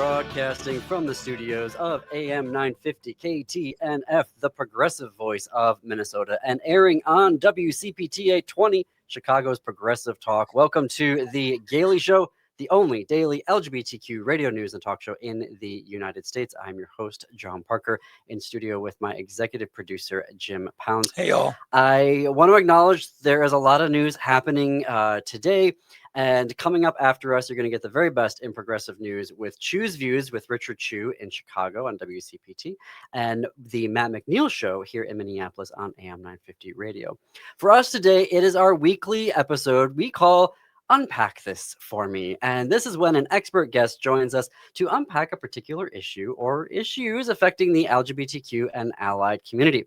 broadcasting from the studios of AM 950 KTNF, the progressive voice of Minnesota, and airing on WCPTA 20, Chicago's progressive talk. Welcome to the Gailey Show, the only daily LGBTQ radio news and talk show in the United States. I'm your host, John Parker, in studio with my executive producer, Jim Pounds. Hey, y'all. I want to acknowledge there is a lot of news happening today. And coming up after us, you're going to get the very best in progressive news with Choose Views with Richard Chu in Chicago on WCPT and the Matt McNeil Show here in Minneapolis on AM 950 Radio. For us today, it is our weekly episode we call Unpack This For Me. And this is when an expert guest joins us to unpack a particular issue or issues affecting the LGBTQ and allied community.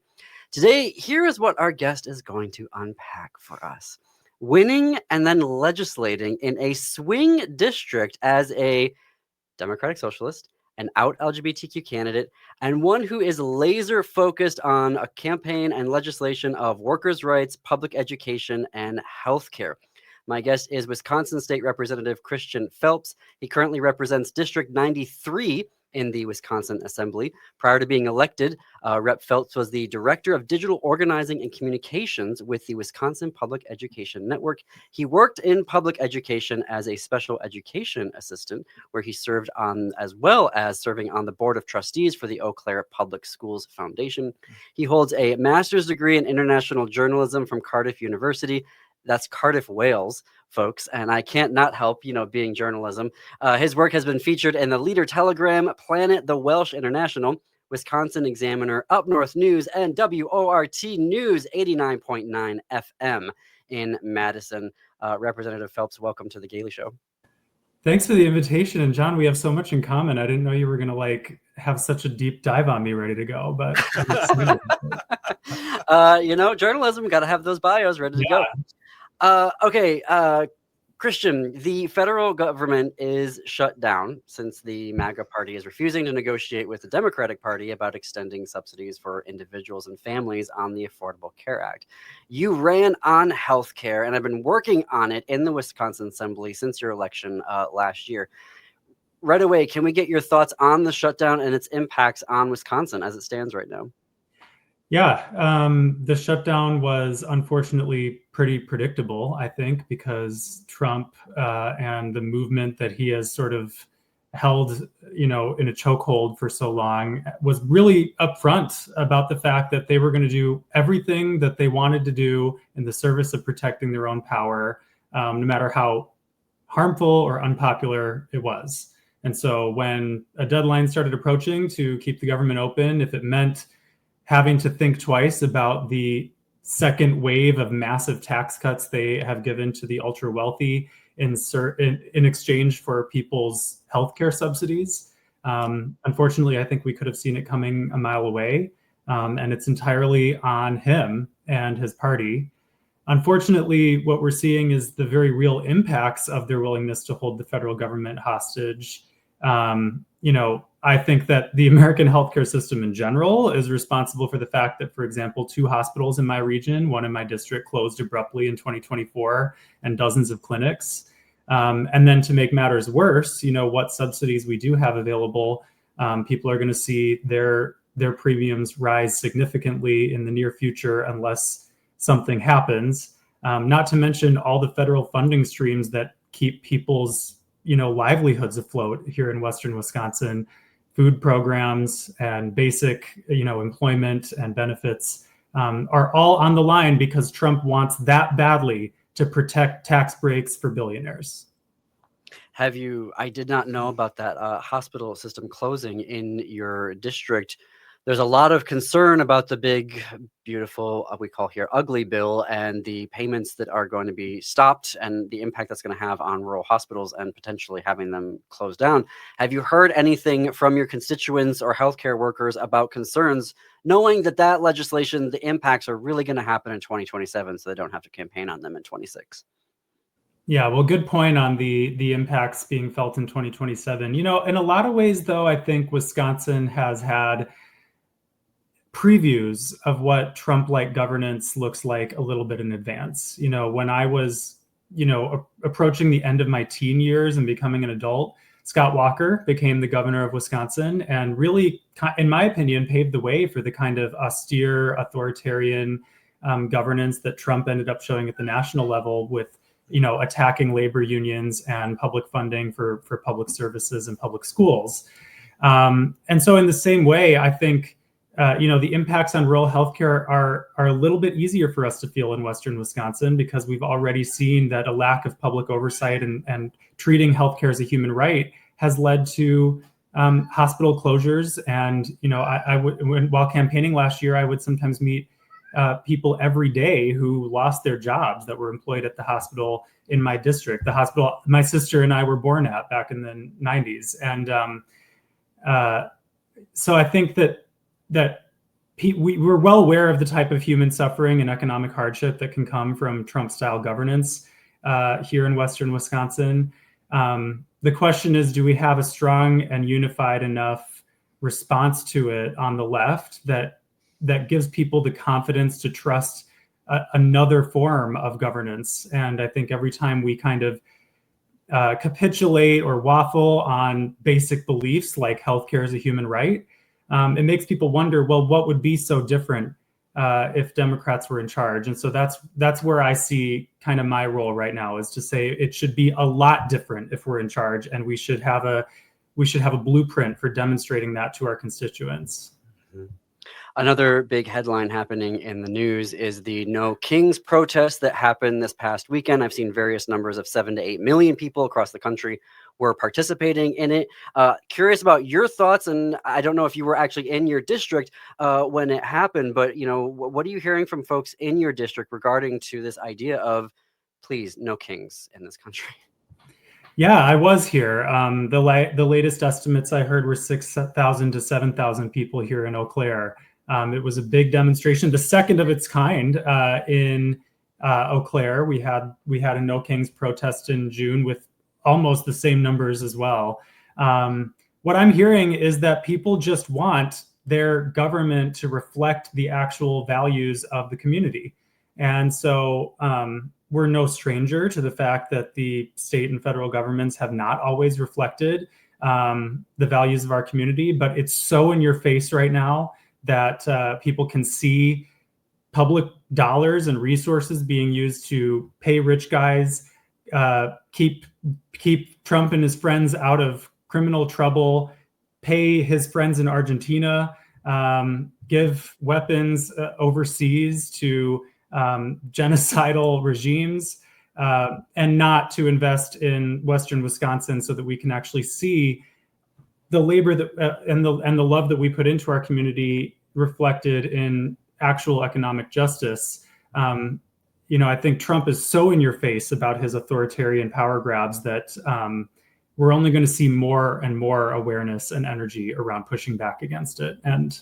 Today, here is what our guest is going to unpack for us. Winning and then legislating in a swing district as a Democratic Socialist, an out LGBTQ candidate, and one who is laser focused on a campaign and legislation of workers' rights, public education, and healthcare. My guest is Wisconsin State Representative Christian Phelps. He currently represents District 93 in the Wisconsin Assembly. Prior to being elected, Rep. Phelps was the Director of Digital Organizing and Communications with the Wisconsin Public Education Network. He worked in public education as a special education assistant, where he served on, as well as serving on the Board of Trustees for the Eau Claire Public Schools Foundation. He holds a master's degree in international journalism from Cardiff University. That's Cardiff, Wales, folks, and I can't not help, being journalism. His work has been featured in the Leader Telegram, Planet, the Welsh International, Wisconsin Examiner, Up North News, and WORT News 89.9 FM in Madison. Representative Phelps, welcome to the Gailey Show. Thanks for the invitation. And John, we have so much in common. I didn't know you were going to have such a deep dive on me ready to go, but journalism, got to have those bios ready to go. Okay, Christian, the federal government is shut down since the MAGA party is refusing to negotiate with the Democratic Party about extending subsidies for individuals and families on the Affordable Care Act. You ran on healthcare and have been working on it in the Wisconsin Assembly since your election last year. Right away, can we get your thoughts on the shutdown and its impacts on Wisconsin as it stands right now? Yeah, the shutdown was unfortunately pretty predictable, I think, because Trump and the movement that he has sort of held, in a chokehold for so long was really upfront about the fact that they were going to do everything that they wanted to do in the service of protecting their own power, no matter how harmful or unpopular it was. And so when a deadline started approaching to keep the government open, if it meant having to think twice about the second wave of massive tax cuts they have given to the ultra wealthy in exchange for people's healthcare subsidies. Unfortunately, I think we could have seen it coming a mile away, and it's entirely on him and his party. Unfortunately, what we're seeing is the very real impacts of their willingness to hold the federal government hostage. I think that the American healthcare system in general is responsible for the fact that, for example, 2 hospitals in my region, one in my district, closed abruptly in 2024, and dozens of clinics. And then to make matters worse, what subsidies we do have available, people are going to see their premiums rise significantly in the near future unless something happens. Not to mention all the federal funding streams that keep people's livelihoods afloat here in Western Wisconsin, food programs and basic, employment and benefits are all on the line because Trump wants that badly to protect tax breaks for billionaires. I did not know about that hospital system closing in your district. There's a lot of concern about the big, beautiful, we call here ugly bill and the payments that are going to be stopped and the impact that's going to have on rural hospitals and potentially having them closed down. Have you heard anything from your constituents or healthcare workers about concerns, knowing that legislation, the impacts are really going to happen in 2027 so they don't have to campaign on them in 26? Yeah, well, good point on the impacts being felt in 2027. In a lot of ways, though, I think Wisconsin has had previews of what Trump-like governance looks like a little bit in advance. When I was approaching the end of my teen years and becoming an adult, Scott Walker became the governor of Wisconsin and really, in my opinion, paved the way for the kind of austere, authoritarian governance that Trump ended up showing at the national level with, attacking labor unions and public funding for public services and public schools. And so in the same way, I think, the impacts on rural healthcare are a little bit easier for us to feel in Western Wisconsin because we've already seen that a lack of public oversight and treating healthcare as a human right has led to hospital closures. And, while campaigning last year, I would sometimes meet people every day who lost their jobs that were employed at the hospital in my district, the hospital my sister and I were born at back in the 90s. And so I think that we're well aware of the type of human suffering and economic hardship that can come from Trump-style governance here in Western Wisconsin. The question is, do we have a strong and unified enough response to it on the left that gives people the confidence to trust another form of governance? And I think every time we kind of capitulate or waffle on basic beliefs like healthcare is a human right, it makes people wonder, well, what would be so different if Democrats were in charge? And so that's where I see kind of my role right now, is to say it should be a lot different if we're in charge, and we should have a blueprint for demonstrating that to our constituents. Mm-hmm. Another big headline happening in the news is the No Kings protest that happened this past weekend. I've seen various numbers of 7 to 8 million people across the country were participating in it. Curious about your thoughts, and I don't know if you were actually in your district when it happened, but what are you hearing from folks in your district regarding to this idea of, please, no kings in this country? Yeah, I was here. The latest estimates I heard were 6,000 to 7,000 people here in Eau Claire. It was a big demonstration, the second of its kind in Eau Claire. We had a No Kings protest in June with almost the same numbers as well. What I'm hearing is that people just want their government to reflect the actual values of the community. And so we're no stranger to the fact that the state and federal governments have not always reflected the values of our community, but it's so in your face right now that people can see public dollars and resources being used to pay rich guys, keep Trump and his friends out of criminal trouble, pay his friends in Argentina, give weapons overseas to genocidal regimes, and not to invest in Western Wisconsin so that we can actually see the labor that and the love that we put into our community reflected in actual economic justice. I think Trump is so in your face about his authoritarian power grabs that we're only going to see more and more awareness and energy around pushing back against it. And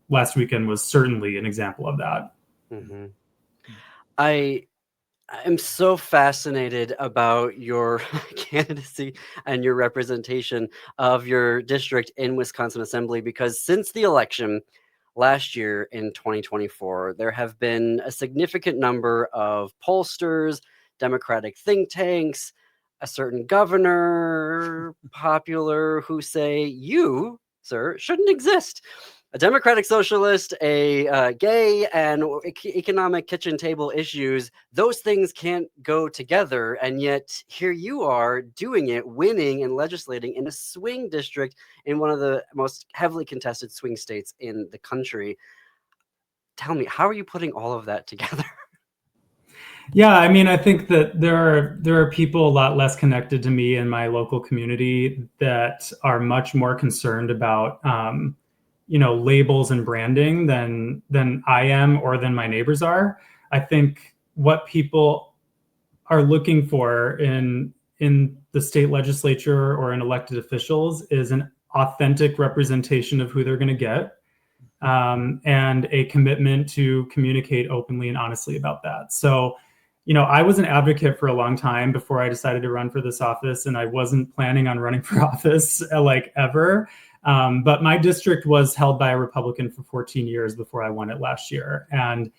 last weekend was certainly an example of that. Mm-hmm. I'm so fascinated about your candidacy and your representation of your district in Wisconsin Assembly, because since the election last year in 2024, there have been a significant number of pollsters, Democratic think tanks, a certain governor, popular, who say you, sir, shouldn't exist. A Democratic Socialist, a gay, and economic kitchen table issues, those things can't go together. And yet here you are doing it, winning and legislating in a swing district in one of the most heavily contested swing states in the country. Tell me, how are you putting all of that together? Yeah, I mean, I think that there are people a lot less connected to me in my local community that are much more concerned about labels and branding than I am or than my neighbors are. I think what people are looking for in the state legislature or in elected officials is an authentic representation of who they're going to get, and a commitment to communicate openly and honestly about that. So, I was an advocate for a long time before I decided to run for this office, and I wasn't planning on running for office ever. But my district was held by a Republican for 14 years before I won it last year. And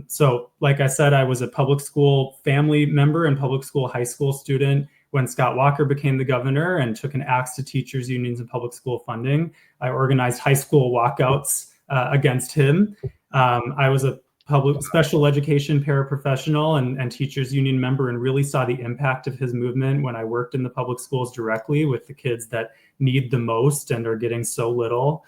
So like I said, I was a public school family member and public school high school student when Scott Walker became the governor and took an axe to teachers unions and public school funding. I organized high school walkouts against him. I was a public special education paraprofessional and teachers union member, and really saw the impact of his movement when I worked in the public schools directly with the kids that need the most and are getting so little.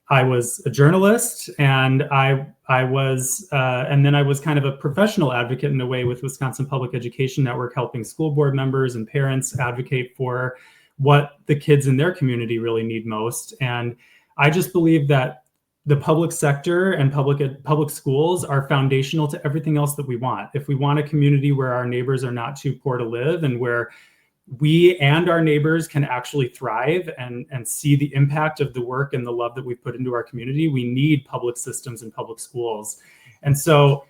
I was a journalist, and I was kind of a professional advocate in a way with Wisconsin Public Education Network, helping school board members and parents advocate for what the kids in their community really need most. And I just believe that the public sector and public schools are foundational to everything else that we want. If we want a community where our neighbors are not too poor to live, and where we and our neighbors can actually thrive and see the impact of the work and the love that we put into our community, we need public systems and public schools. And so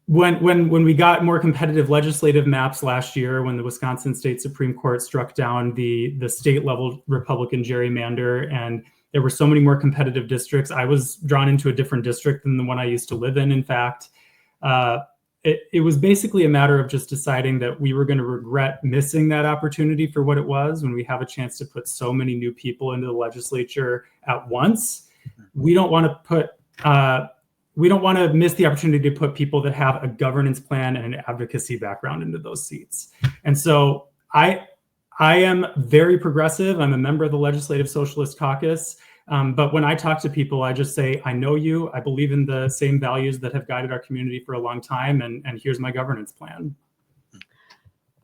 when we got more competitive legislative maps last year, when the Wisconsin State Supreme Court struck down the state level Republican gerrymander, and there were so many more competitive districts, I was drawn into a different district than the one I used to live in fact. It was basically a matter of just deciding that we were going to regret missing that opportunity for what it was when we have a chance to put so many new people into the legislature at once. We don't want to miss the opportunity to put people that have a governance plan and an advocacy background into those seats. And so I am very progressive. I'm a member of the Legislative Socialist Caucus. But when I talk to people, I just say, I know you, I believe in the same values that have guided our community for a long time, and here's my governance plan.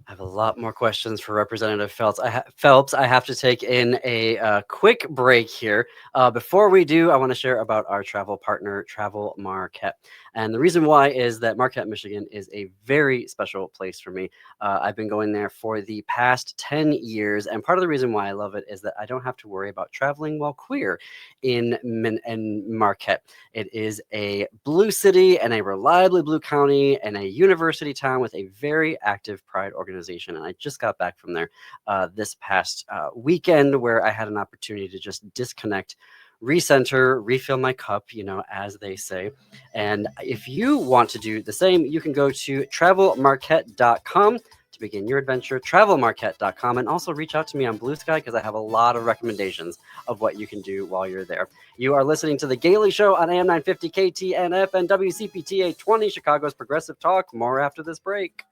I have a lot more questions for Representative Phelps. I have to take in a quick break here. Before we do, I want to share about our travel partner, Travel Marquette. And the reason why is that Marquette, Michigan is a very special place for me. I've been going there for the past 10 years. And part of the reason why I love it is that I don't have to worry about traveling while queer in Marquette. It is a blue city and a reliably blue county and a university town with a very active pride organization. And I just got back from there this past weekend, where I had an opportunity to just disconnect, recenter, refill my cup, as they say. And if you want to do the same, you can go to travelmarquette.com to begin your adventure, travelmarquette.com, and also reach out to me on Blue Sky, because I have a lot of recommendations of what you can do while you're there. You are listening to The Gailey Show on AM 950 KTNF and WCPT 820, Chicago's Progressive Talk. More after this break.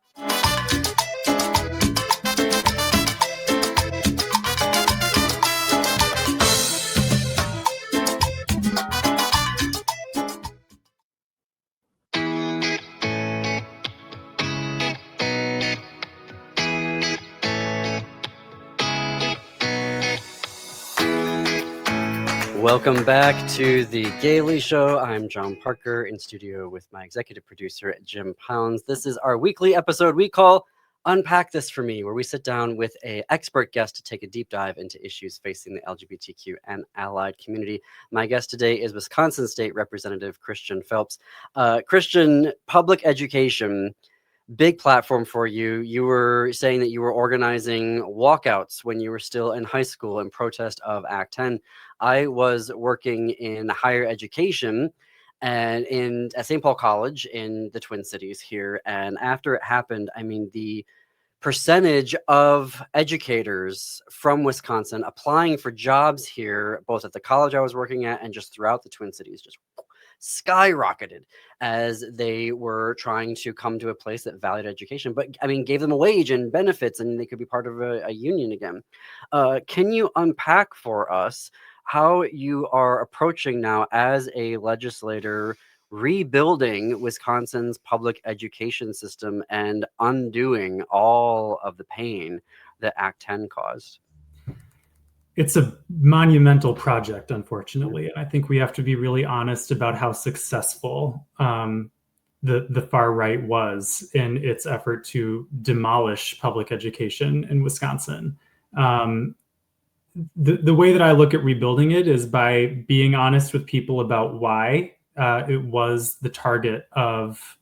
Welcome back to The Gailey Show. I'm John Parker, in studio with my executive producer, Jim Pounds. This is our weekly episode we call Unpack This For Me, where we sit down with an expert guest to take a deep dive into issues facing the LGBTQ and allied community. My guest today is Wisconsin State Representative Christian Phelps. Christian, public education, big platform for you. You were saying that you were organizing walkouts when you were still in high school in protest of Act 10. I was working in higher education and at St. Paul College in the Twin Cities here. And after it happened, the percentage of educators from Wisconsin applying for jobs here, both at the college I was working at and just throughout the Twin Cities, just skyrocketed as they were trying to come to a place that valued education, but gave them a wage and benefits, and they could be part of a union again. Can you unpack for us how you are approaching now as a legislator, rebuilding Wisconsin's public education system and undoing all of the pain that Act 10 caused? It's a monumental project, unfortunately. And I think we have to be really honest about how successful the far right was in its effort to demolish public education in Wisconsin. The way that I look at rebuilding it is by being honest with people about why it was the target of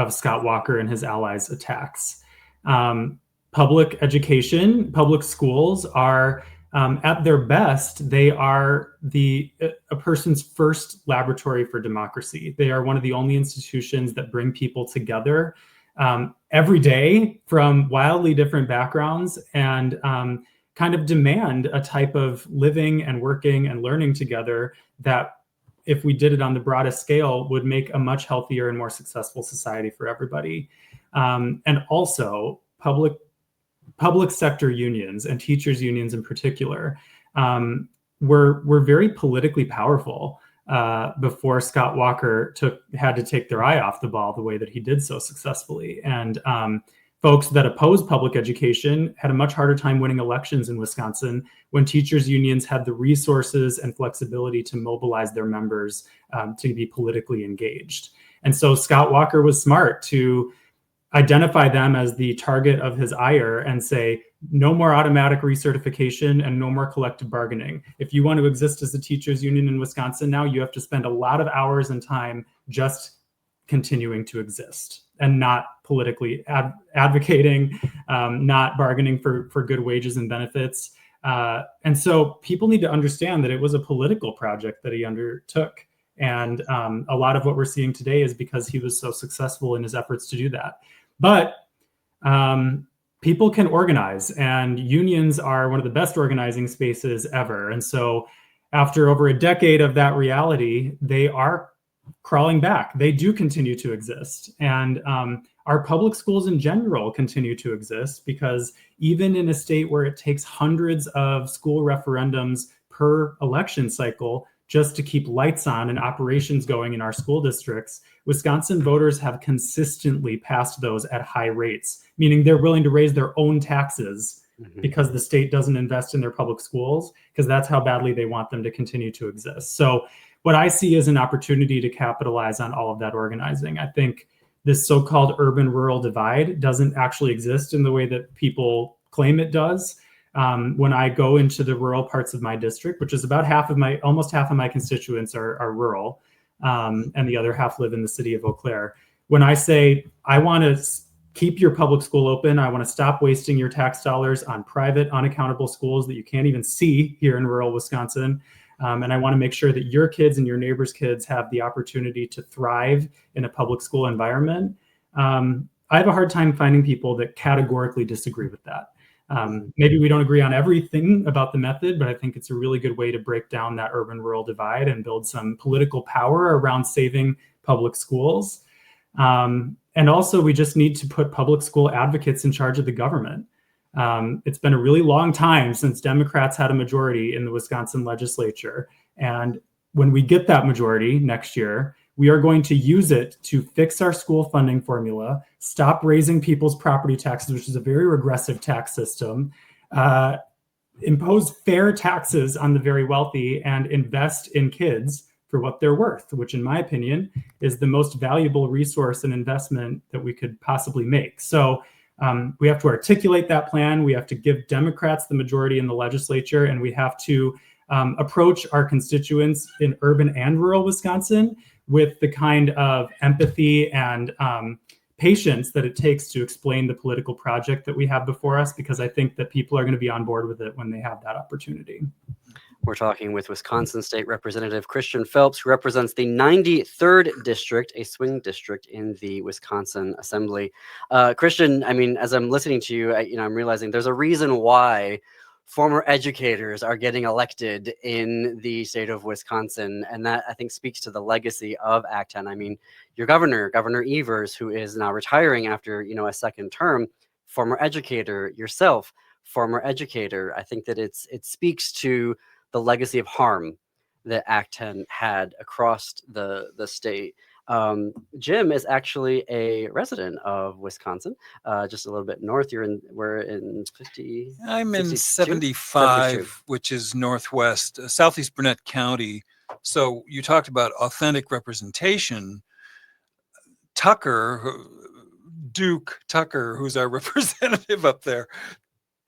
Scott Walker and his allies' attacks. Public education, public schools are At their best, they are a person's first laboratory for democracy. They are one of the only institutions that bring people together every day from wildly different backgrounds and kind of demand a type of living and working and learning together that, if we did it on the broadest scale, would make a much healthier and more successful society for everybody. And also public sector unions and teachers unions in particular were very politically powerful before Scott Walker had to take their eye off the ball the way that he did so successfully. And folks that opposed public education had a much harder time winning elections in Wisconsin when teachers unions had the resources and flexibility to mobilize their members to be politically engaged. And so Scott Walker was smart to identify them as the target of his ire and say, no more automatic recertification and no more collective bargaining. If you want to exist as a teachers union in Wisconsin now, you have to spend a lot of hours and time just continuing to exist and not politically advocating, not bargaining for good wages and benefits. And so people need to understand that it was a political project that he undertook. And a lot of what we're seeing today is because he was so successful in his efforts to do that. But people can organize, and unions are one of the best organizing spaces ever. And so after over a decade of that reality, they are crawling back. They do continue to exist. And our public schools in general continue to exist because even in a state where it takes hundreds of school referendums per election cycle just to keep lights on and operations going in our school districts, Wisconsin voters have consistently passed those at high rates, meaning they're willing to raise their own taxes because the state doesn't invest in their public schools, because that's how badly they want them to continue to exist. So what I see is an opportunity to capitalize on all of that organizing. I think this so-called urban-rural divide doesn't actually exist in the way that people claim it does. When I go into the rural parts of my district, which is about almost half of my constituents are rural, and the other half live in the city of Eau Claire. When I say, I want to keep your public school open, I want to stop wasting your tax dollars on private, unaccountable schools that you can't even see here in rural Wisconsin, and I want to make sure that your kids and your neighbors' kids have the opportunity to thrive in a public school environment, I have a hard time finding people that categorically disagree with that. Maybe we don't agree on everything about the method, but I think it's a really good way to break down that urban-rural divide and build some political power around saving public schools. And also, we just need to put public school advocates in charge of the government. It's been a really long time since Democrats had a majority in the Wisconsin legislature. And when we get that majority next year, we are going to use it to fix our school funding formula, stop raising people's property taxes, which is a very regressive tax system, impose fair taxes on the very wealthy, and invest in kids for what they're worth, which in my opinion is the most valuable resource and investment that we could possibly make. So we have to articulate that plan. We have to give Democrats the majority in the legislature, and we have to approach our constituents in urban and rural Wisconsin with the kind of empathy and patience that it takes to explain the political project that we have before us, because I think that people are going to be on board with it when they have that opportunity. We're talking with Wisconsin State Representative Christian Phelps, who represents the 93rd District, a swing district in the Wisconsin Assembly. Christian, I mean, as I'm listening to you, I'm realizing there's a reason why former educators are getting elected in the state of Wisconsin. And that, I think, speaks to the legacy of Act 10. I mean, your Governor Evers, who is now retiring after, a second term, former educator, yourself, former educator. I think that it speaks to the legacy of harm that Act 10 had across the state. Jim is actually a resident of Wisconsin, just a little bit north. We're in 50. I'm in 75, 72. Which is northwest, southeast Burnett County. So you talked about authentic representation. Duke Tucker, who's our representative up there,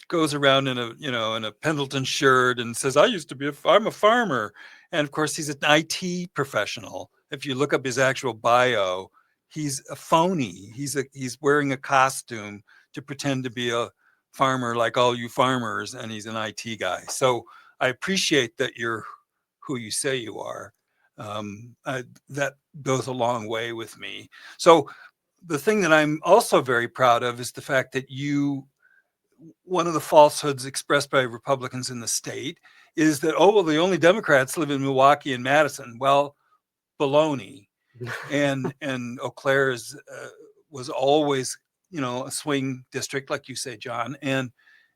goes around in a Pendleton shirt and says, I'm a farmer. And of course, he's an IT professional. If you look up his actual bio, he's a phony. He's wearing a costume to pretend to be a farmer like all you farmers, and he's an IT guy. So I appreciate that you're who you say you are. That goes a long way with me. So the thing that I'm also very proud of is the fact that one of the falsehoods expressed by Republicans in the state is that, oh, well, the only Democrats live in Milwaukee and Madison. Well, baloney. And Eau Claire was always, a swing district, like you say, John. And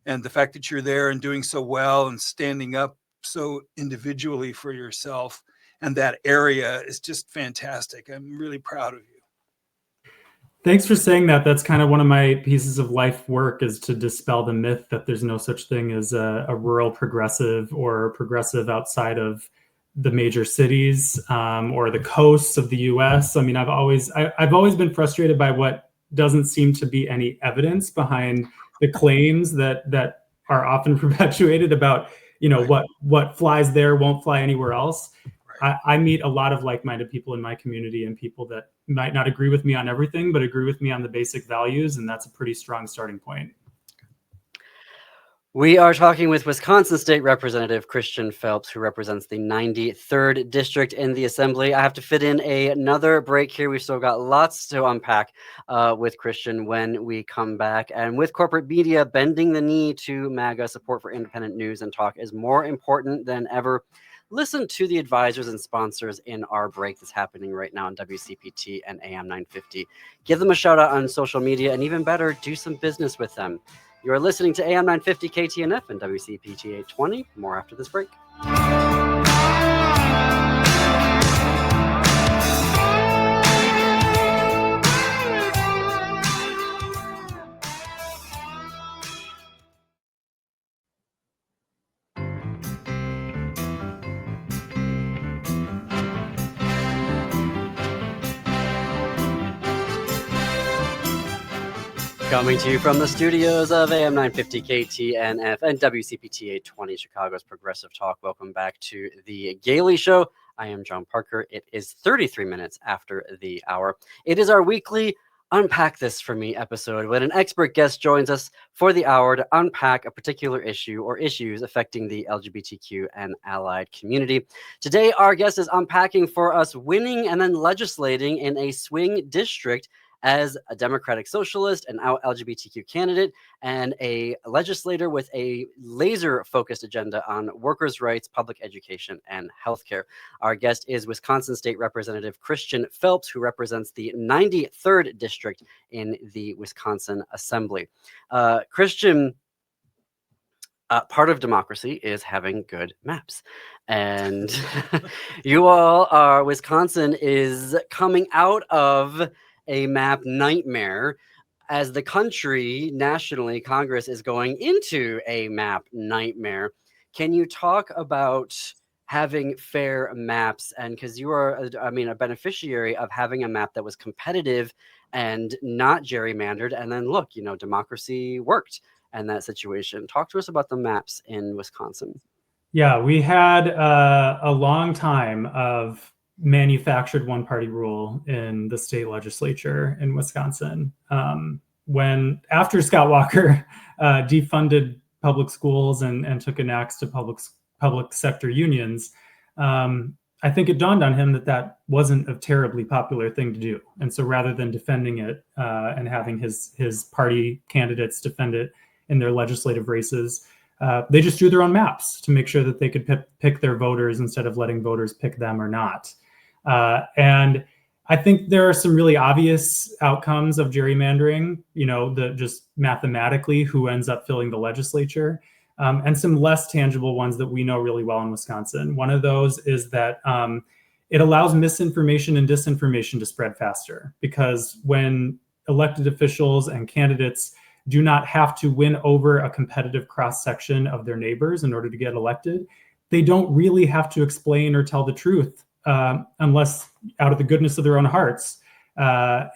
the fact that you're there and doing so well and standing up so individually for yourself and that area is just fantastic. I'm really proud of you. Thanks for saying that. That's kind of one of my pieces of life work, is to dispel the myth that there's no such thing as a rural progressive or progressive outside of the major cities or the coasts of the U.S. I mean, I've always been frustrated by what doesn't seem to be any evidence behind the claims that are often perpetuated about, right, what flies there won't fly anywhere else. Right. I meet a lot of like-minded people in my community, and people that might not agree with me on everything, but agree with me on the basic values, and that's a pretty strong starting point. We are talking with Wisconsin State Representative Christian Phelps, who represents the 93rd District in the Assembly. I have to fit in another break here. We've still got lots to unpack with Christian when we come back. And with corporate media bending the knee to MAGA, support for independent news and talk is more important than ever. Listen to the advisors and sponsors in our break that's happening right now on WCPT and AM 950. Give them a shout out on social media, and even better, do some business with them. You are listening to AM 950 KTNF and WCPT 820. More after this break. Coming to you from the studios of AM 950 KTNF and WCPT 820, Chicago's Progressive Talk. Welcome back to the Gailey Show. I am John Parker. It is 33 minutes after the hour. It is our weekly Unpack This For Me episode, when an expert guest joins us for the hour to unpack a particular issue or issues affecting the LGBTQ and allied community. Today, our guest is unpacking for us winning and then legislating in a swing district as a Democratic Socialist, an LGBTQ candidate, and a legislator with a laser-focused agenda on workers' rights, public education, and healthcare. Our guest is Wisconsin State Representative Christian Phelps, who represents the 93rd District in the Wisconsin Assembly. Christian, part of democracy is having good maps. And Wisconsin is coming out of a map nightmare as the country nationally, Congress is going into a map nightmare. Can you talk about having fair maps? And because you are, a beneficiary of having a map that was competitive and not gerrymandered. And then look, democracy worked in that situation. Talk to us about the maps in Wisconsin. Yeah, we had a long time of manufactured one-party rule in the state legislature in Wisconsin. After Scott Walker defunded public schools and took an axe to public sector unions, I think it dawned on him that wasn't a terribly popular thing to do. And so rather than defending it and having his party candidates defend it in their legislative races, they just drew their own maps to make sure that they could pick their voters instead of letting voters pick them or not. And I think there are some really obvious outcomes of gerrymandering, just mathematically who ends up filling the legislature, and some less tangible ones that we know really well in Wisconsin. One of those is that it allows misinformation and disinformation to spread faster, because when elected officials and candidates do not have to win over a competitive cross-section of their neighbors in order to get elected, they don't really have to explain or tell the truth unless out of the goodness of their own hearts. I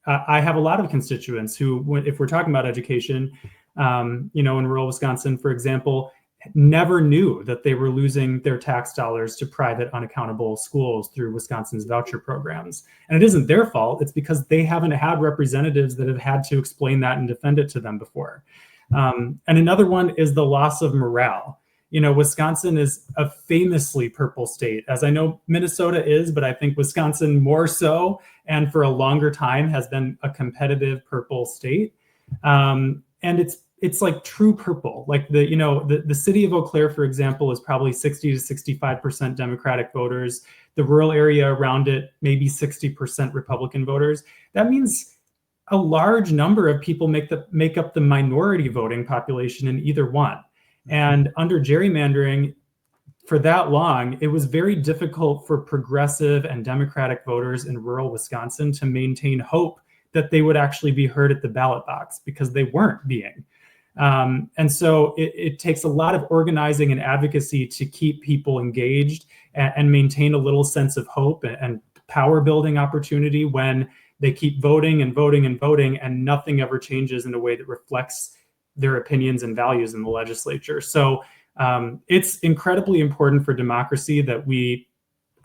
have a lot of constituents who, if we're talking about education, in rural Wisconsin, for example, never knew that they were losing their tax dollars to private unaccountable schools through Wisconsin's voucher programs. And it isn't their fault. It's because they haven't had representatives that have had to explain that and defend it to them before. And another one is the loss of morale. Wisconsin is a famously purple state, as I know Minnesota is, but I think Wisconsin more so, and for a longer time has been a competitive purple state. And it's like true purple. Like the city of Eau Claire, for example, is probably 60 to 65% Democratic voters. The rural area around it, maybe 60% Republican voters. That means a large number of people make up the minority voting population in either one. And under gerrymandering, for that long, it was very difficult for progressive and Democratic voters in rural Wisconsin to maintain hope that they would actually be heard at the ballot box, because they weren't being. And so it takes a lot of organizing and advocacy to keep people engaged and maintain a little sense of hope and power building opportunity when they keep voting and voting and voting, and nothing ever changes in a way that reflects their opinions and values in the legislature. So it's incredibly important for democracy that we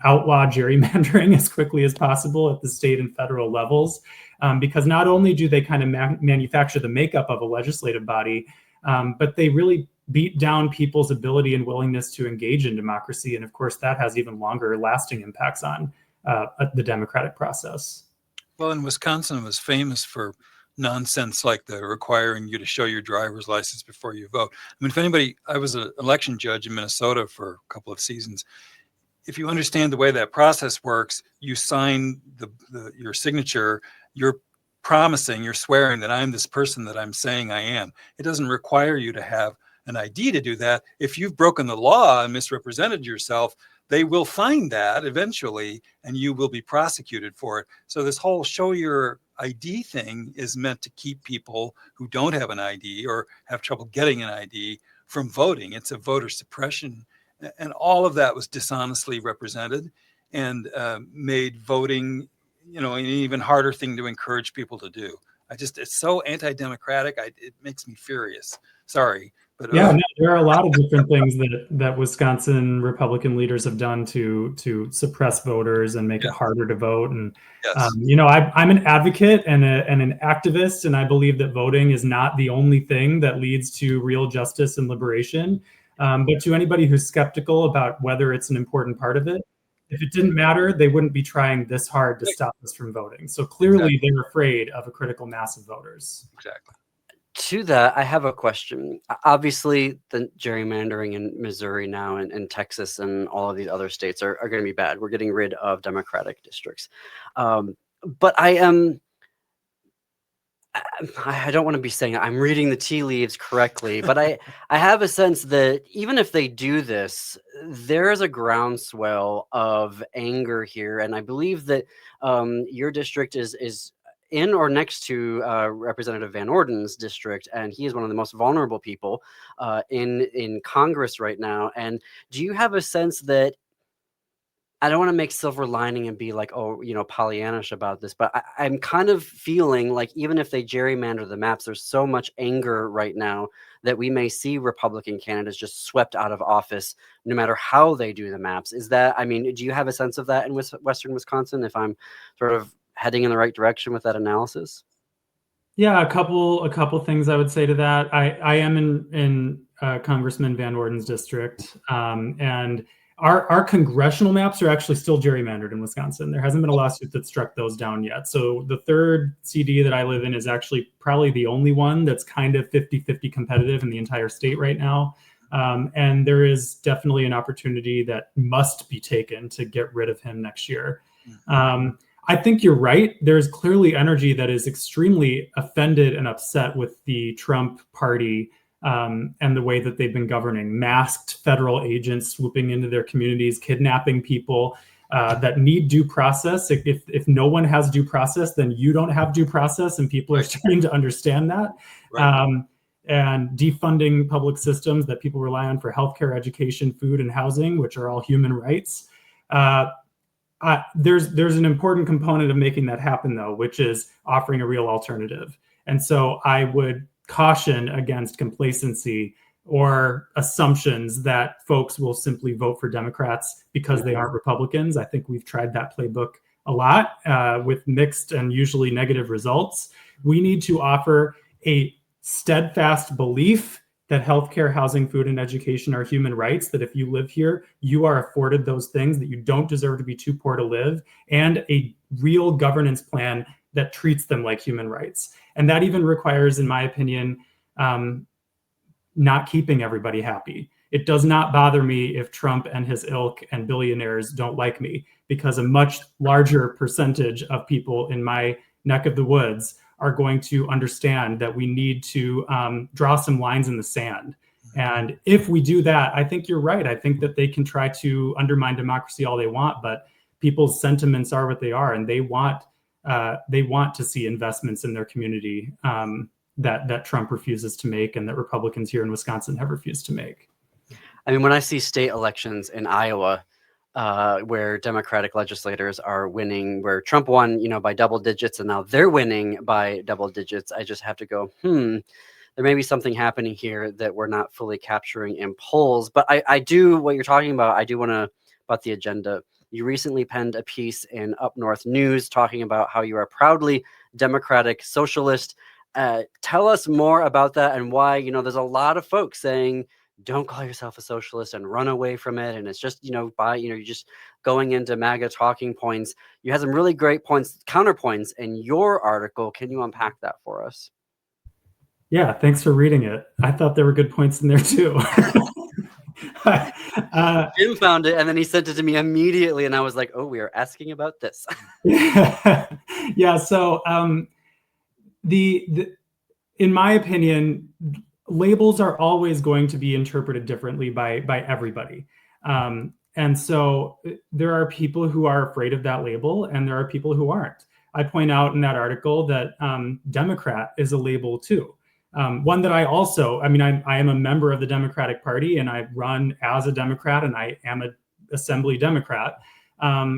outlaw gerrymandering as quickly as possible at the state and federal levels, because not only do they kind of manufacture the makeup of a legislative body, but they really beat down people's ability and willingness to engage in democracy. And of course, that has even longer lasting impacts on the democratic process. Well, in Wisconsin, was famous for nonsense like the requiring you to show your driver's license before you vote. I mean, if anybody, I was an election judge in Minnesota for a couple of seasons. If you understand the way that process works, you sign your signature, you're promising, you're swearing that I'm this person that I'm saying I am. It doesn't require you to have an ID to do that. If you've broken the law and misrepresented yourself, they will find that eventually, and you will be prosecuted for it. So this whole show your ID thing is meant to keep people who don't have an ID or have trouble getting an ID from voting. It's a voter suppression. And all of that was dishonestly represented and made voting, an even harder thing to encourage people to do. It's so anti-democratic. It makes me furious. Sorry. But, yeah, no, there are a lot of different things that Wisconsin Republican leaders have done to suppress voters and make it harder to vote. And yes. I'm an advocate and an activist, and I believe that voting is not the only thing that leads to real justice and liberation. But to anybody who's skeptical about whether it's an important part of it, if it didn't matter, they wouldn't be trying this hard to stop us from voting. So clearly, they're afraid of a critical mass of voters. Exactly. To that, I have a question. Obviously, the gerrymandering in Missouri now and Texas and all of these other states are going to be bad. We're getting rid of Democratic districts. But I don't want to be saying I'm reading the tea leaves correctly, but I have a sense that even if they do this, there is a groundswell of anger here. And I believe that your district is in or next to Representative Van Orden's district, and he is one of the most vulnerable people in Congress right now. And do you have a sense that, I don't want to make silver lining and be like, Pollyannish about this, but I'm kind of feeling like even if they gerrymander the maps, there's so much anger right now that we may see Republican candidates just swept out of office no matter how they do the maps. Do you have a sense of that in Western Wisconsin, if I'm sort of heading in the right direction with that analysis? Yeah, a couple things I would say to that. I am in Congressman Van Orden's district, and our congressional maps are actually still gerrymandered in Wisconsin. There hasn't been a lawsuit that struck those down yet. So the third CD that I live in is actually probably the only one that's kind of 50-50 competitive in the entire state right now. And there is definitely an opportunity that must be taken to get rid of him next year. I think you're right. There's clearly energy that is extremely offended and upset with the Trump party and the way that they've been governing. Masked federal agents swooping into their communities, kidnapping people that need due process. If no one has due process, then you don't have due process, and people are starting to understand that. Right. And defunding public systems that people rely on for healthcare, education, food, and housing, which are all human rights. There's an important component of making that happen, though, which is offering a real alternative. And so I would caution against complacency or assumptions that folks will simply vote for Democrats because they aren't Republicans. I think we've tried that playbook a lot with mixed and usually negative results. We need to offer a steadfast belief that healthcare, housing, food, and education are human rights, that if you live here, you are afforded those things, that you don't deserve to be too poor to live, and a real governance plan that treats them like human rights. And that even requires, in my opinion, not keeping everybody happy. It does not bother me if Trump and his ilk and billionaires don't like me, because a much larger percentage of people in my neck of the woods are going to understand that we need to draw some lines in the sand. And if we do that, I think you're right. I think that they can try to undermine democracy all they want, but people's sentiments are what they are, and they want to see investments in their community that Trump refuses to make, and that Republicans here in Wisconsin have refused to make. I mean, when I see state elections in Iowa, where Democratic legislators are winning, where Trump won, by double digits, and now they're winning by double digits, I just have to go, there may be something happening here that we're not fully capturing in polls. But I do, what you're talking about, I do want to, about the agenda. You recently penned a piece in Up North News talking about how you are proudly Democratic Socialist. Tell us more about that and why, there's a lot of folks saying, don't call yourself a socialist and run away from it. And it's just, you're just going into MAGA talking points. You had some really great counterpoints in your article. Can you unpack that for us? Yeah, thanks for reading it. I thought there were good points in there too. Jim found it and then he sent it to me immediately. And I was like, oh, we are asking about this. Yeah. So in my opinion, labels are always going to be interpreted differently by everybody. And so there are people who are afraid of that label and there are people who aren't. I point out in that article that Democrat is a label too. One that I am a member of the Democratic Party and I run as a Democrat and I am an Assembly Democrat.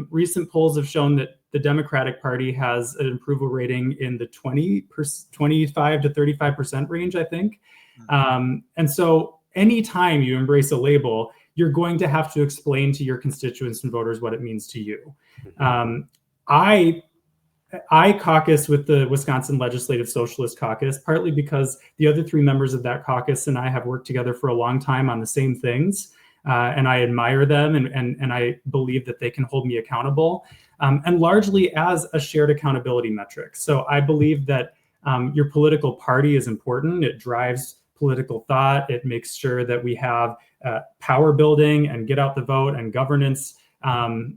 Recent polls have shown that the Democratic Party has an approval rating in the 25 to 35% range, I think. And so anytime you embrace a label, you're going to have to explain to your constituents and voters what it means to you. I caucus with the Wisconsin Legislative Socialist Caucus, partly because the other three members of that caucus and I have worked together for a long time on the same things. And I admire them and I believe that they can hold me accountable, and largely as a shared accountability metric. So I believe that your political party is important. It drives political thought. It makes sure that we have power building and get out the vote and governance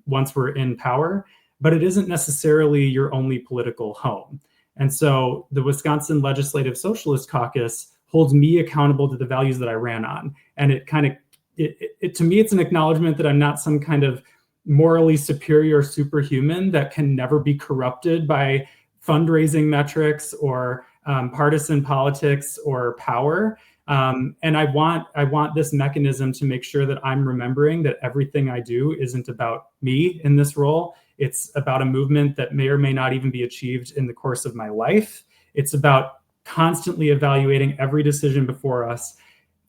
once we're in power, but it isn't necessarily your only political home. And so the Wisconsin Legislative Socialist Caucus holds me accountable to the values that I ran on. And it to me, it's an acknowledgement that I'm not some kind of morally superior superhuman that can never be corrupted by fundraising metrics or partisan politics or power. And I want this mechanism to make sure that I'm remembering that everything I do isn't about me in this role. It's about a movement that may or may not even be achieved in the course of my life. It's about constantly evaluating every decision before us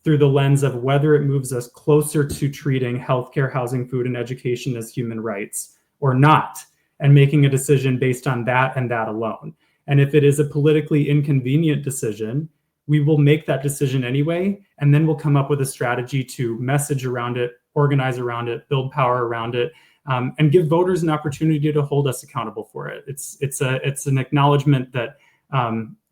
through the lens of whether it moves us closer to treating healthcare, housing, food, and education as human rights or not, and making a decision based on that and that alone. And if it is a politically inconvenient decision, we will make that decision anyway, and then we'll come up with a strategy to message around it, organize around it, build power around it, and give voters an opportunity to hold us accountable for it. It's an acknowledgement that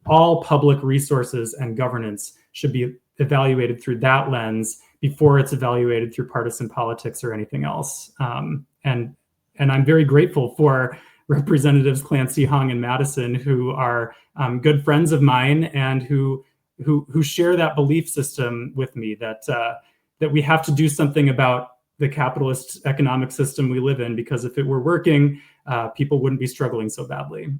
all public resources and governance should be evaluated through that lens before it's evaluated through partisan politics or anything else. And I'm very grateful for Representatives Clancy, Hung, and Madison, who are good friends of mine and who share that belief system with me that we have to do something about the capitalist economic system we live in, because if it were working, people wouldn't be struggling so badly.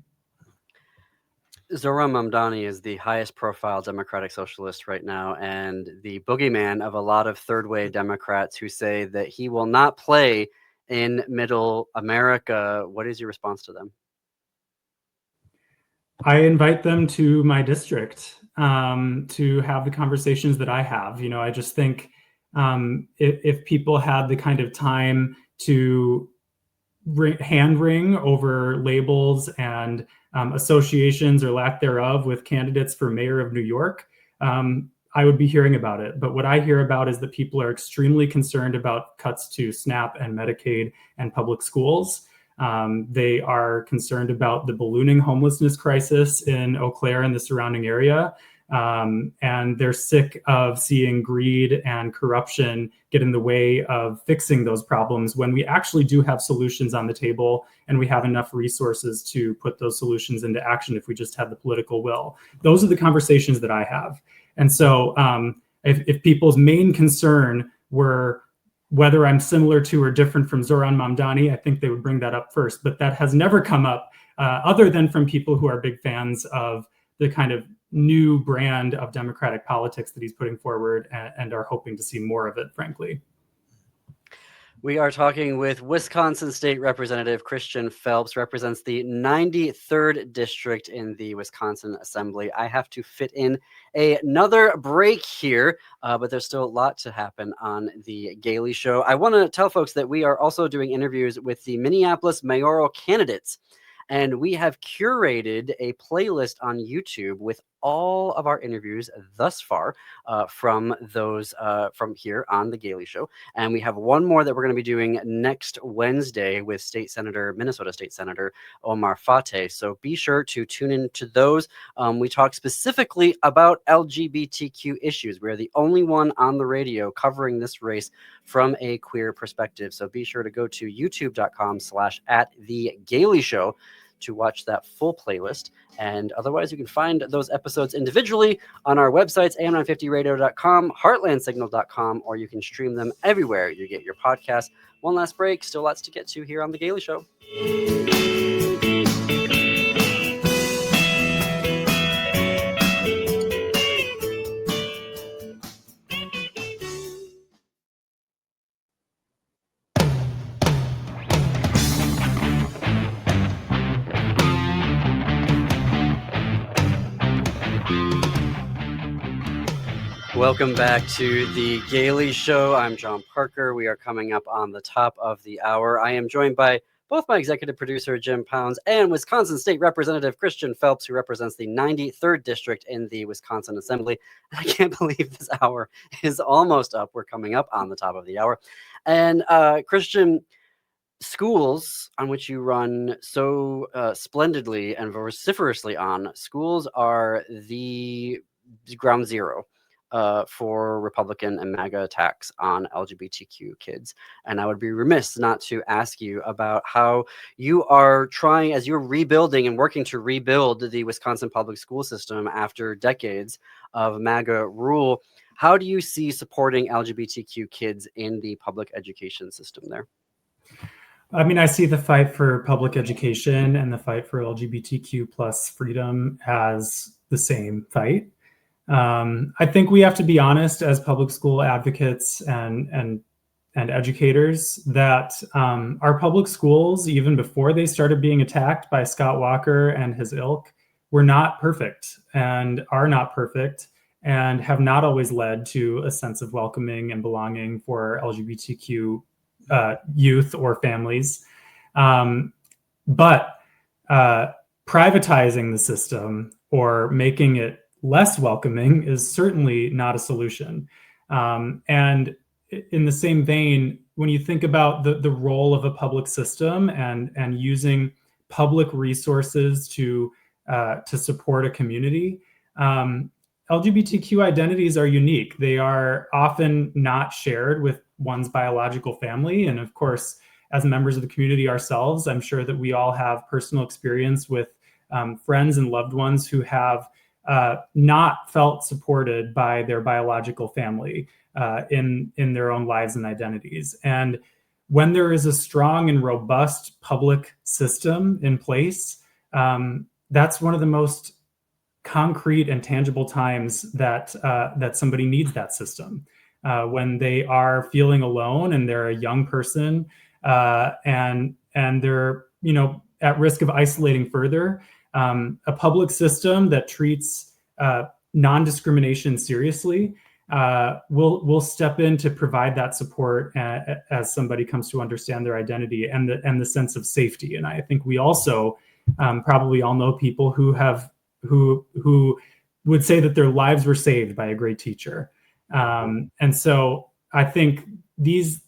Zohran Mamdani is the highest profile Democratic Socialist right now and the boogeyman of a lot of third wave Democrats who say that he will not play in middle America. What is your response to them? I invite them to my district. to have the conversations that I have. I just think if people had the kind of time to hand wring over labels and associations or lack thereof with candidates for mayor of New York, I would be hearing about it. But what I hear about is that people are extremely concerned about cuts to SNAP and Medicaid and public schools. They are concerned about the ballooning homelessness crisis in Eau Claire and the surrounding area. And they're sick of seeing greed and corruption get in the way of fixing those problems when we actually do have solutions on the table and we have enough resources to put those solutions into action if we just have the political will. Those are the conversations that I have. And so if people's main concern were whether I'm similar to or different from Zoran Mamdani, I think they would bring that up first. But that has never come up other than from people who are big fans of the kind of new brand of democratic politics that he's putting forward and are hoping to see more of it, frankly. We are talking with Wisconsin State Representative Christian Phelps, represents the 93rd District in the Wisconsin Assembly. I have to fit in another break here, but there's still a lot to happen on the Gailey Show. I want to tell folks that we are also doing interviews with the Minneapolis mayoral candidates, and we have curated a playlist on YouTube with all of our interviews thus far from those from here on the Gailey Show. And we have one more that we're going to be doing next Wednesday with Minnesota State Senator Omar Fateh. So be sure to tune in to those. We talk specifically about LGBTQ issues. We're the only one on the radio covering this race from a queer perspective. So be sure to go to youtube.com/@thegailey-show to watch that full playlist. And otherwise, you can find those episodes individually on our websites, am950radio.com, heartlandsignal.com, or you can stream them everywhere you get your podcast. One last break, still lots to get to here on The Gailey Show. Welcome back to the Gailey Show. I'm John Parker. We are coming up on the top of the hour. I am joined by both my executive producer, Jim Pounds, and Wisconsin State Representative Christian Phelps, who represents the 93rd District in the Wisconsin Assembly. And I can't believe this hour is almost up. We're coming up on the top of the hour. And Christian, schools on which you run so splendidly and vociferously on, schools are the ground zero for Republican and MAGA attacks on LGBTQ kids. And I would be remiss not to ask you about how you are trying, as you're rebuilding and working to rebuild the Wisconsin public school system after decades of MAGA rule. How do you see supporting LGBTQ kids in the public education system there? I mean, I see the fight for public education and the fight for LGBTQ plus freedom as the same fight. I think we have to be honest as public school advocates and educators that our public schools, even before they started being attacked by Scott Walker and his ilk, were not perfect and are not perfect and have not always led to a sense of welcoming and belonging for LGBTQ youth or families. But privatizing the system or making it less welcoming is certainly not a solution. And in the same vein, when you think about the role of a public system and using public resources to support a community, LGBTQ identities are unique. They are often not shared with one's biological family. And of course, as members of the community ourselves, I'm sure that we all have personal experience with friends and loved ones who have not felt supported by their biological family in their own lives and identities. And when there is a strong and robust public system in place, that's one of the most concrete and tangible times that somebody needs that system. When they are feeling alone and they're a young person and they're at risk of isolating further. A public system that treats non-discrimination seriously, we'll step in to provide that support as somebody comes to understand their identity and the sense of safety. And I think we also probably all know people who would say that their lives were saved by a great teacher. And so I think these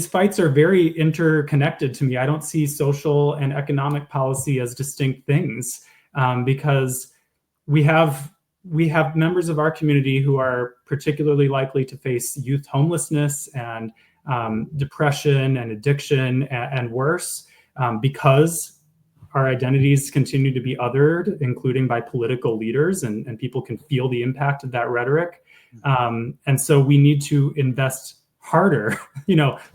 fights are very interconnected to me. I don't see social and economic policy as distinct things, because we have members of our community who are particularly likely to face youth homelessness and depression and addiction and worse, because our identities continue to be othered, including by political leaders, and people can feel the impact of that rhetoric. And so we need to invest harder,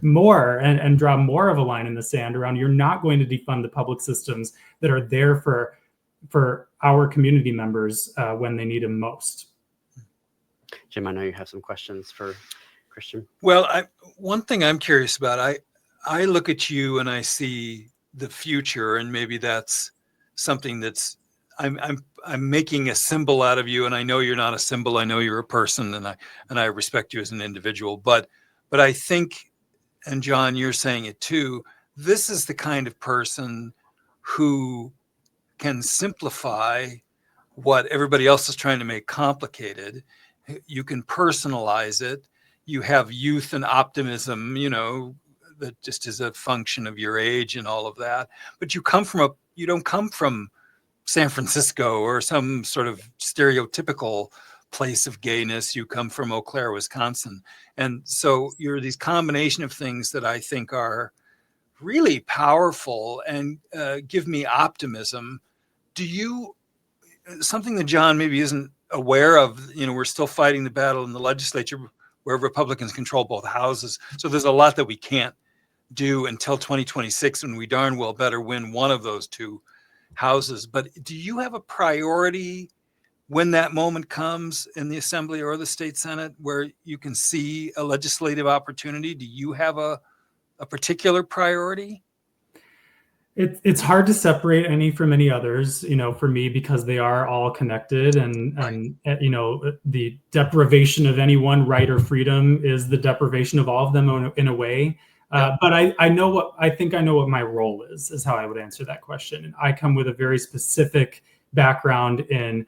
more, and draw more of a line in the sand around, you're not going to defund the public systems that are there for our community members when they need them most. Jim, I know you have some questions for Christian. Well, one thing I'm curious about, I look at you and I see the future, and maybe that's something that's I'm making a symbol out of you, and I know you're not a symbol. I know you're a person, and I respect you as an individual. But I think, and John, you're saying it too, this is the kind of person who can simplify what everybody else is trying to make complicated. You can personalize it. You have youth and optimism, that just is a function of your age and all of that. But you don't come from San Francisco or some sort of stereotypical place of gayness. You come from Eau Claire, Wisconsin. And so you're these combination of things that I think are really powerful and give me optimism. Something that John maybe isn't aware of, we're still fighting the battle in the legislature where Republicans control both houses. So there's a lot that we can't do until 2026, when we darn well better win one of those two houses. But do you have a priority when that moment comes in the Assembly or the State Senate where you can see a legislative opportunity? Do you have a particular priority? It's hard to separate any from any others, for me, because they are all connected, and the deprivation of any one right or freedom is the deprivation of all of them in a way. But I know what my role is how I would answer that question. And I come with a very specific background in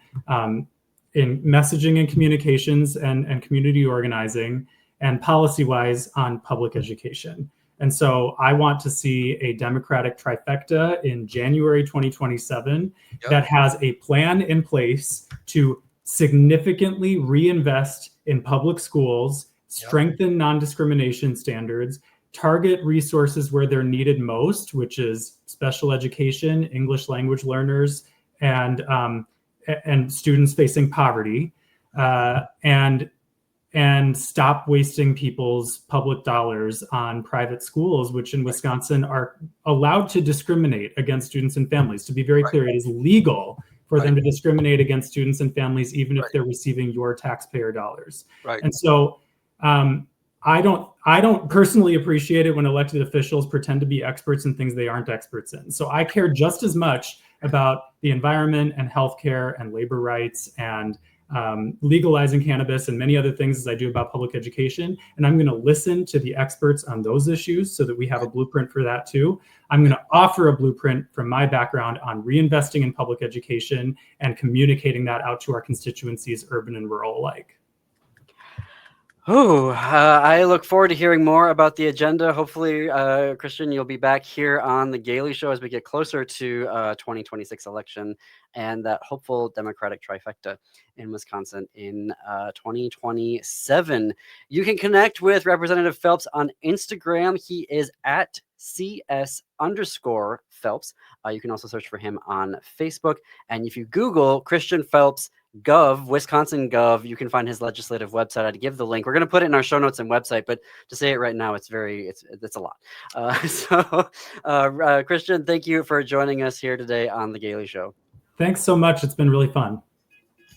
messaging and communications and community organizing and policy-wise on public education. And so I want to see a Democratic trifecta in January 2027 that has a plan in place to significantly reinvest in public schools, strengthen non-discrimination standards, target resources where they're needed most, which is special education, English language learners, and students facing poverty, and stop wasting people's public dollars on private schools, which in Wisconsin are allowed to discriminate against students and families. To be very clear, it is legal for them to discriminate against students and families, even if they're receiving your taxpayer dollars. And so I don't personally appreciate it when elected officials pretend to be experts in things they aren't experts in. So I care just as much about the environment and healthcare and labor rights and legalizing cannabis and many other things as I do about public education. And I'm going to listen to the experts on those issues so that we have a blueprint for that too. I'm going to offer a blueprint from my background on reinvesting in public education and communicating that out to our constituencies, urban and rural alike. I look forward to hearing more about the agenda. Hopefully, Christian, you'll be back here on the Gailey Show as we get closer to 2026 election and that hopeful Democratic trifecta in Wisconsin in 2027. You can connect with Representative Phelps on Instagram. He is at CS_Phelps. You can also search for him on Facebook. And if you Google Christian Phelps Gov, Wisconsin Gov, you can find his legislative website. I'd give the link. We're going to put it in our show notes and website, but to say it right now, it's a lot. Christian, thank you for joining us here today on The Gailey Show. Thanks so much. It's been really fun.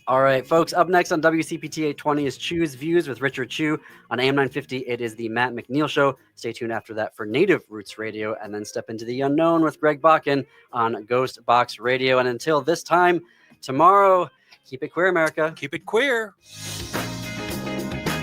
All right, folks, up next on WCPT 820 is Choose Views with Richard Chu. On AM 950, it is the Matt McNeil Show. Stay tuned after that for Native Roots Radio, and then step into the unknown with Greg Bakken on Ghost Box Radio. And until this time tomorrow, Keep it queer, America. Keep it queer.